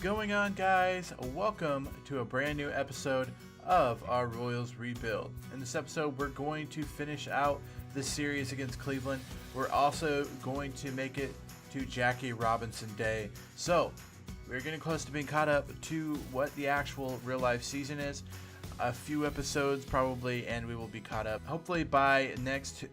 going on, guys? Welcome to a brand new episode of our Royals Rebuild. In this episode, we're going to finish out the series against Cleveland. We're also going to make it to Jackie Robinson Day. So we're getting close to being caught up to what the actual real life season is. A few episodes probably, and we will be caught up. Hopefully by next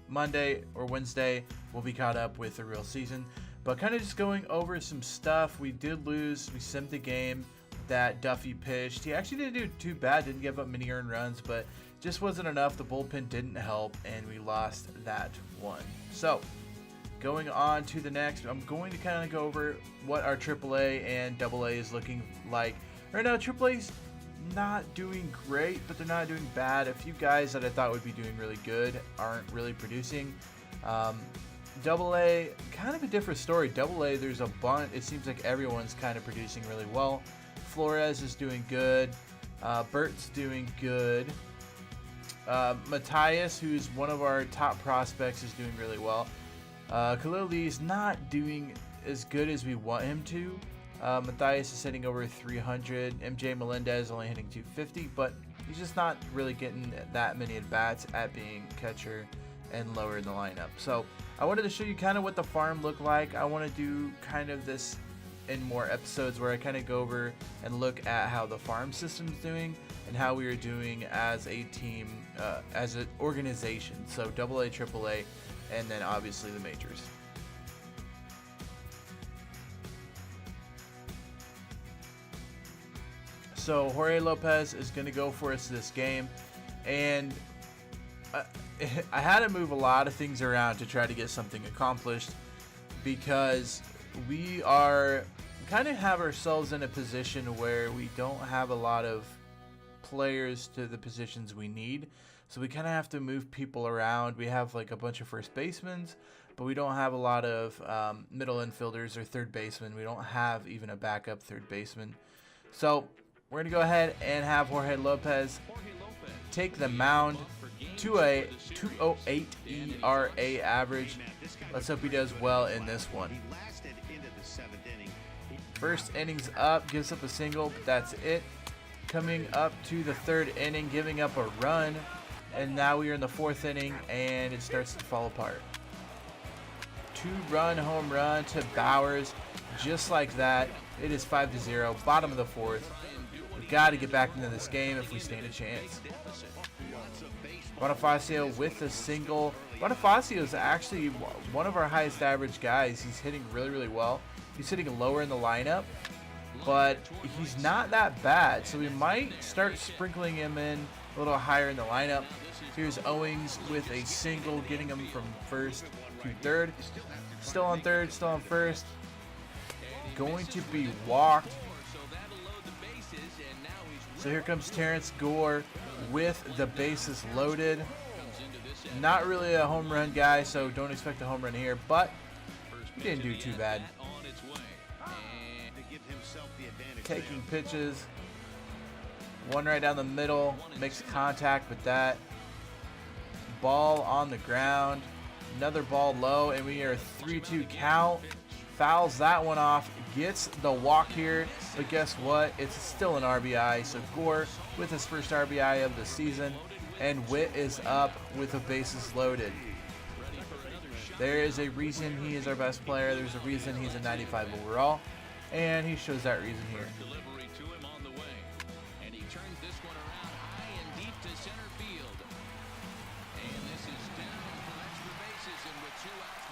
Monday or Wednesday, we'll be caught up with the real season. But kind of just going over some stuff. We did lose. We simped the game that Duffy pitched. He actually didn't do too bad. Didn't give up many earned runs, but just wasn't enough. The bullpen didn't help, and we lost that one. So going on to the next, I'm going to kind of go over what our AAA and AA is looking like. Right now, AAA's not doing great, but they're not doing bad. A few guys that I thought would be doing really good aren't really producing. AA, kind of a different story. AA, there's a bunch. It seems like everyone's kind of producing really well. Flores is doing good. Bert's doing good. Matthias, who's one of our top prospects, is doing really well. Khalil Lee's not doing as good as we want him to. Matthias is hitting over 300. MJ Melendez only hitting 250, but he's just not really getting that many at-bats at being catcher and lower in the lineup. So I wanted to show you kind of what the farm looked like. I want to do kind of this in more episodes where I kind of go over and look at how the farm system's doing and how we are doing as a team, as an organization. So AA, AAA, and then obviously the majors. So Jorge Lopez is going to go for us this game, and I had to move a lot of things around to try to get something accomplished because we are kind of have ourselves in a position where we don't have a lot of players to the positions we need. So we kind of have to move people around. We have like a bunch of first basemen, but we don't have a lot of middle infielders or third basemen. We don't have even a backup third baseman. So we're going to go ahead and have Jorge Lopez take the mound to a 2.08 ERA average. Let's hope he does well in this one. First inning's up, gives up a single, but that's it. Coming up to the third inning, giving up a run, and now we are in the fourth inning, and it starts to fall apart. 2-run home run to Bowers, just like that. It is 5-0, bottom of the fourth. We've got to get back into this game if we stand a chance. Bonifacio with a single. Bonifacio is actually one of our highest average guys. He's hitting really, really well. He's hitting lower in the lineup, but he's not that bad. So we might start sprinkling him in a little higher in the lineup. Here's Owings with a single, getting him from first to third. Still on third, still on first. Going to be walked. So here comes Terrence Gore with the bases loaded. Not really a home run guy, so don't expect a home run here, but he didn't do too bad. Taking pitches. One right down the middle, makes contact with that. Ball on the ground. Another ball low, and we are 3-2 count. Fouls that one off, gets the walk here, but guess what? It's still an RBI. So Gore with his first RBI of the season, and Witt is up with the bases loaded. There is a reason he is our best player. There's a reason he's a 95 overall, and he shows that reason here.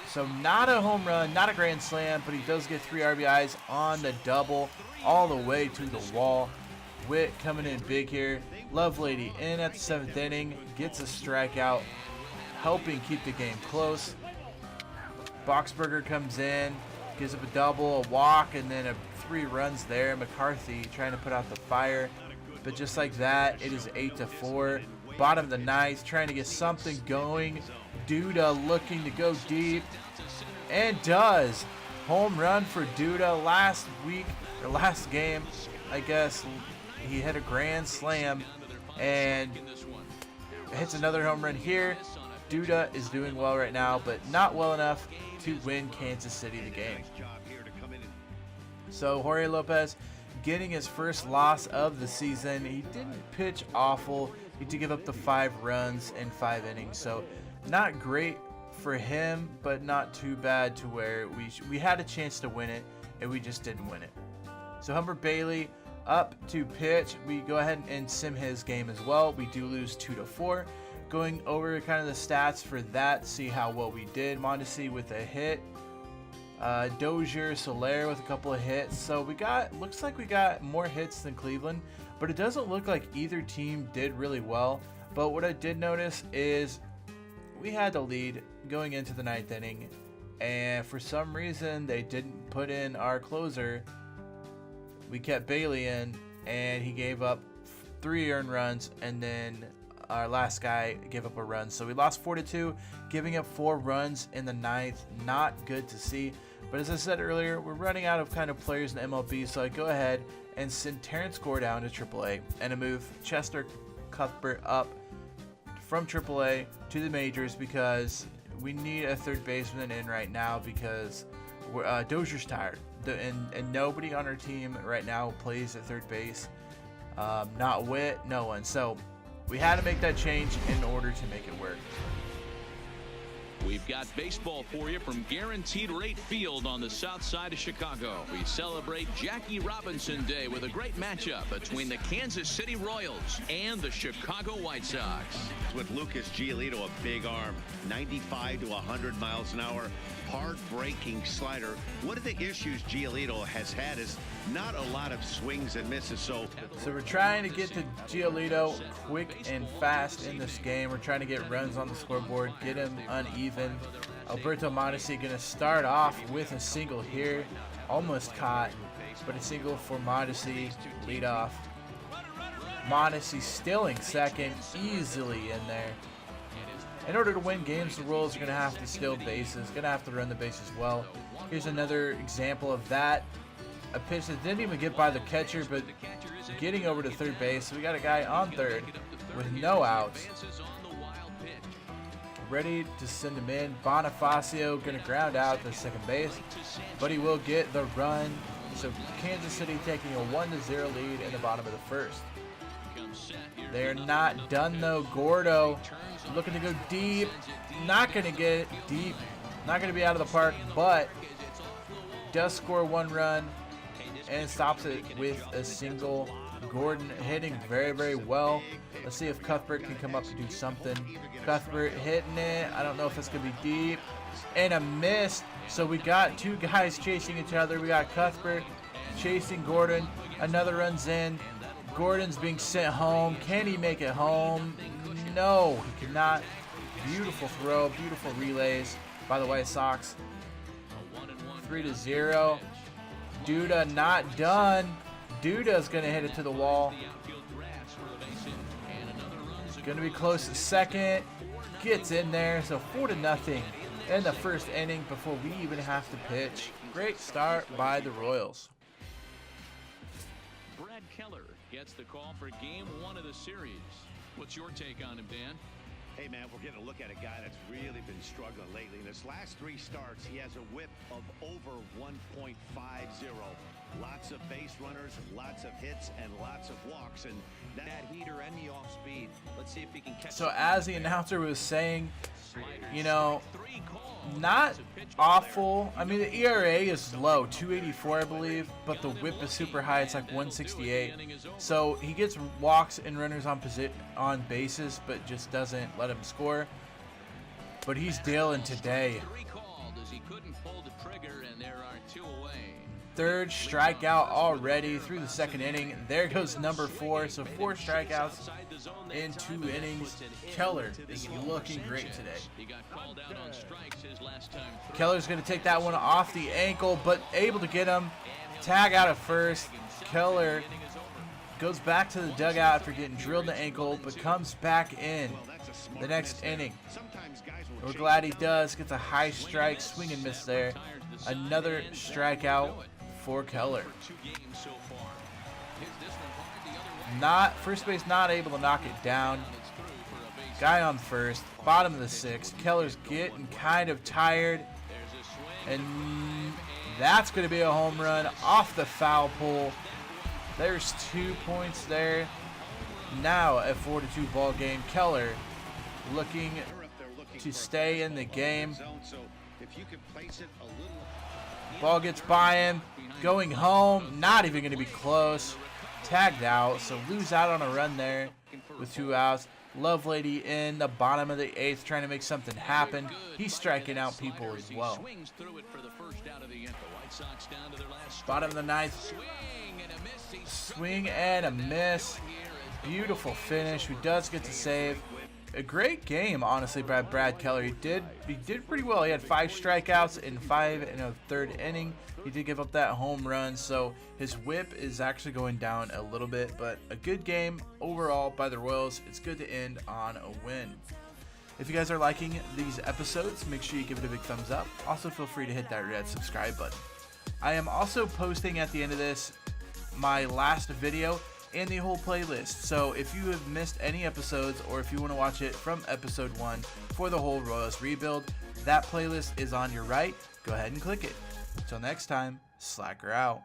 So not a home run, not a grand slam, but he does get 3 RBIs on the double all the way to the wall. Witt coming in big here. Lovelady in at the 7th inning, gets a strikeout, helping keep the game close. Boxberger comes in, gives up a double, a walk, and then 3 runs there. McCarthy trying to put out the fire, but just like that, it is 8-4. Bottom of the ninth, trying to get something going. Duda looking to go deep, and does. Home run for Duda last week, or last game, I guess. He hit a grand slam and hits another home run here. Duda is doing well right now, but not well enough to win Kansas City the game. So Jorge Lopez getting his first loss of the season. He didn't pitch awful. He did give up the 5 runs in 5 innings. So not great for him, but not too bad to where we had a chance to win it and we just didn't win it. So Humber Bailey up to pitch. We go ahead and sim his game as well. We do lose 2-4. Going over kind of the stats for that, see how well we did. Mondesi with a hit. Dozier, Soler with a couple of hits. So looks like we got more hits than Cleveland, but it doesn't look like either team did really well. But what I did notice is we had the lead going into the 9th inning, and for some reason they didn't put in our closer. We kept Bailey in, and he gave up 3 earned runs, and then our last guy gave up a run. So we lost 4-2, giving up 4 runs in the 9th. Not good to see. But as I said earlier, we're running out of kind of players in MLB, so I go ahead and send Terrence Gore down to AAA, and I move Chester Cuthbert up from AAA to the majors because we need a third baseman in right now because Dozier's tired. And nobody on our team right now plays at third base. Not Witt, no one. So we had to make that change in order to make it work. We've got baseball for you from Guaranteed Rate Field on the south side of Chicago. We celebrate Jackie Robinson Day with a great matchup between the Kansas City Royals and the Chicago White Sox. With Lucas Giolito, a big arm, 95 to 100 miles an hour, hard-breaking slider. One of the issues Giolito has had is not a lot of swings and misses. So we're trying to get to Giolito quick and fast in this game. We're trying to get runs on the scoreboard, get him uneven. Alberto Mondesi going to start off with a single here. Almost caught, but a single for Mondesi, lead off. Mondesi stealing second, easily in there. In order to win games, the Royals are going to have to steal bases, going to have to run the bases well. Here's another example of that. A pitch that didn't even get by the catcher, but getting over to third base. So we got a guy on third with no outs. Ready to send him in. Bonifacio going to ground out to second base, but he will get the run. So Kansas City taking a 1-0 lead in the bottom of the first. They're not done though. Gordo looking to go deep. Not going to get it deep. Not going to be out of the park, but does score 1 run and stops it with a single. Gordon hitting very, very well. Let's see if Cuthbert can come up and do something. Cuthbert hitting it. I don't know if it's going to be deep. And a miss. So we got 2 guys chasing each other. We got Cuthbert chasing Gordon. Another run's in. Gordon's being sent home. Can he make it home? No, he cannot. Beautiful throw, beautiful relays by the White Sox. 3-0. Duda not done. Duda's going to hit it to the wall. Going to be close to second. Gets in there. So 4-0 in the first inning before we even have to pitch. Great start by the Royals. Brad Keller gets the call for game 1 of the series. What's your take on him, Dan? hey, man, we're getting a look at a guy that's really been struggling lately. In his last 3 starts, he has a whip of over 1.50. Lots of base runners, lots of hits, and lots of walks. And that heater and the off speed. Let's see if he can catch. So as the announcer was saying, you know, not awful. I mean, the ERA is low, 284, I believe, but the whip is super high. It's like 168. So he gets walks and runners on bases, but just doesn't let him score. But he's dealing today. Third strikeout already through the second inning. There goes number 4. So 4 strikeouts in 2 innings. Keller is looking great today. Keller's going to take that one off the ankle, but able to get him. Tag out at first. Keller goes back to the dugout after getting drilled in the ankle, but comes back in the next inning. We're glad he does. Gets a high strike, swing and miss there. Another strikeout for Keller. First base not able to knock it down. Guy on first, bottom of the 6th. Keller's getting kind of tired and That's going to be a home run off the foul pole. There's 2 points there. Now a 4-2 ball game. Keller looking to stay in the game. Ball gets by him. Going home. Not even going to be close. Tagged out. So lose out on a run there with 2 outs. Lovelady in the bottom of the 8th trying to make something happen. He's striking out people as well. Bottom of the 9th. Swing and a miss. Beautiful finish. Who does get to save. A great game, honestly, by Brad Keller. He did pretty well. He had 5 strikeouts in 5 and a third inning. He did give up that home run, so his whip is actually going down a little bit, but a good game overall by the Royals. It's good to end on a win. If you guys are liking these episodes, make sure you give it a big thumbs up. Also, feel free to hit that red subscribe button. I am also posting at the end of this my last video and the whole playlist. So if you have missed any episodes, or if you want to watch it from episode 1 for the whole Royals rebuild, that playlist is on your right. Go ahead and click it. Until next time, Slacker out.